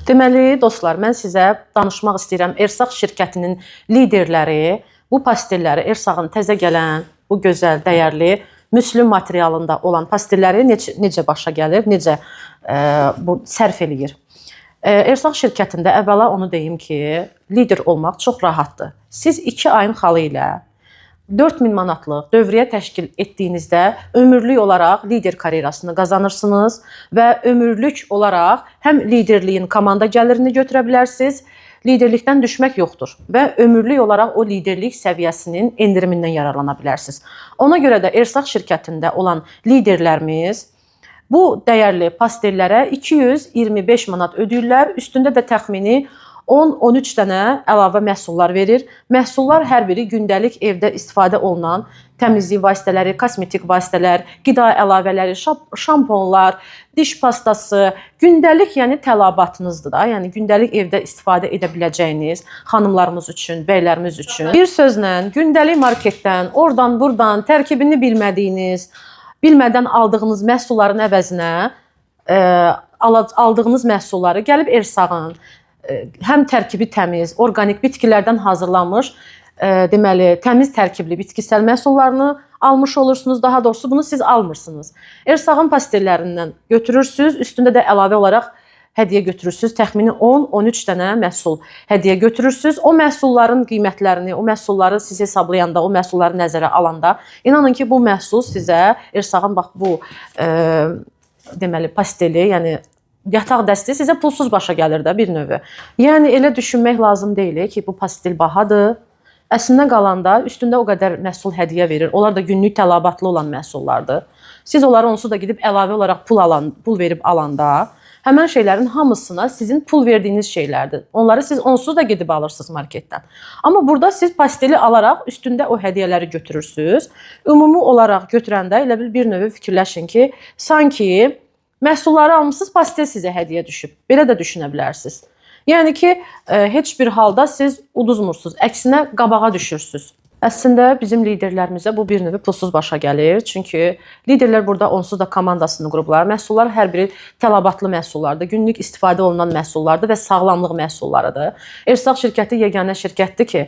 Deməli, dostlar, mən sizə danışmaq istəyirəm Ersaq şirkətinin liderləri bu pastelləri, Ersaqın təzə gələn bu gözəl, dəyərli müslüm materialında olan pastelləri necə başa gəlir, necə bu sərf eləyir. Ersaq şirkətində əvvəla onu deyim ki, lider olmaq çox rahatdır. Siz 2 ayın xalı ilə 4000 manatlıq dövriyyə təşkil etdiyinizdə ömürlük olaraq lider karyerasını qazanırsınız və ömürlük olaraq həm liderliyin komanda gəlirini götürə bilərsiniz, liderlikdən düşmək yoxdur və ömürlük olaraq o liderlik səviyyəsinin endirimindən yararlana bilərsiniz. Ona görə də Ersaq şirkətində olan liderlərimiz bu dəyərli pastellərə 225 manat ödəyirlər, üstündə də təxmini 10-13 dənə əlavə məhsullar verir. Məhsullar hər biri gündəlik evdə istifadə olunan təmizlik vasitələri, kosmetik vasitələr, qida əlavələri, şamponlar, diş pastası, gündəlik tələbatınızdır da. Yəni gündəlik evdə istifadə edə biləcəyiniz xanımlarımız üçün, bəylərimiz üçün. Bir sözlə, gündəlik marketdən, oradan, buradan tərkibini bilmədən aldığınız məhsulların əvəzinə aldığınız məhsulları gəlib Ersaqın həm tərkibi təmiz, orqanik bitkilərdən hazırlanmış, deməli, təmiz tərkibli bitkisel məhsullarını almış olursunuz. Daha doğrusu bunu siz almırsınız. Ersaqın pastellərindən götürürsünüz, üstündə də əlavə olaraq hədiyyə götürürsünüz. Təxmini 10-13 dənə məhsul hədiyyə götürürsünüz. O məhsulların qiymətlərini, o məhsulları siz hesablayanda, o məhsulları nəzərə alanda, inanın ki, bu məhsul sizə Ersaqın bax bu deməli pasteli, yəni yataq dəsti sizə pulsuz başa gəlir də bir növü. Yəni elə düşünmək lazım deyil ki, bu pastel bahadır. Əslində qalanda üstündə o qədər məhsul hədiyyə verir. Onlar da günlük tələbatlı olan məhsullardır. Siz onları onsuz da gidib əlavə olaraq pul verib alanda, həmən şeylərin hamısına sizin pul verdiyiniz şeylərdir. Onları siz onsuz da gedib alırsınız marketdən. Amma burada siz pasteli alaraq üstündə o hədiyyələri götürürsünüz. Ümumi olaraq götürəndə elə bir növü fikirləşin ki, sanki məhsulları almışsınız, pastel sizə hədiyyə düşüb. Belə də düşünə bilərsiniz. Yəni ki, heç bir halda siz uduzmursunuz. Əksinə qabağa düşürsünüz. Əslində bizim liderlərimizə bu bir növü pulsuz başa gəlir. Çünki liderlər burada onsuz da komandasını qurublar. Məhsullar hər biri tələbatlı məhsullardır. Günlük istifadə olunan məhsullardır və sağlamlıq məhsullarıdır. Ersaq şirkəti yeganə şirkətdir ki,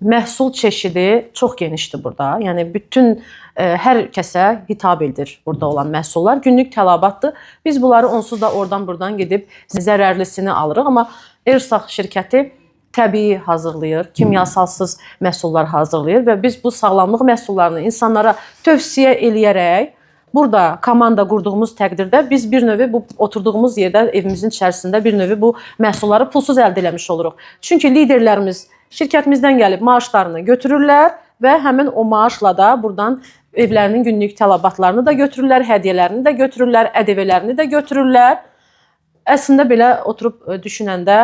məhsul çeşidi çox genişdir burada. Yəni bütün hər kəsə hitab edir burada olan məhsullar. Günlük tələbatdır. Biz bunları onsuz da oradan-buradan gedib zərərlisini alırıq. Amma Ersaq şirkəti təbii hazırlayır, kimyasalsız məhsullar hazırlayır və biz bu sağlamlıq məhsullarını insanlara tövsiyə eləyərək burada komanda qurduğumuz təqdirdə biz bir növü bu oturduğumuz yerdə evimizin içərisində bir növü bu məhsulları pulsuz əldə eləmiş oluruq. Çünki liderlərimiz şirkətimizdən gəlib maaşlarını götürürlər və həmin o maaşla da buradan evlərinin günlük tələbatlarını da götürürlər, hədiyyələrini də götürürlər, ƏDV-lərini də götürürlər. Əslində belə oturub düşünəndə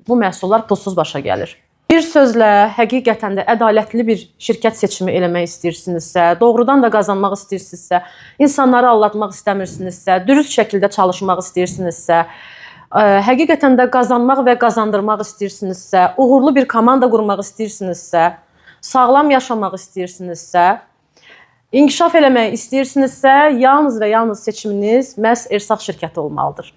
bu məhsullar pulsuz başa gəlir. Bir sözlə, həqiqətən də ədalətli bir şirkət seçimi eləmək istəyirsinizsə, doğrudan da qazanmaq istəyirsinizsə, insanları aldatmaq istəmirsinizsə, dürüst şəkildə çalışmaq istəyirsinizsə, həqiqətən də qazanmaq və qazandırmaq istəyirsinizsə, uğurlu bir komanda qurmaq istəyirsinizsə, sağlam yaşamaq istəyirsinizsə, inkişaf eləmək istəyirsinizsə, yalnız və yalnız seçiminiz məhz Ersaq şirkəti olmalıdır.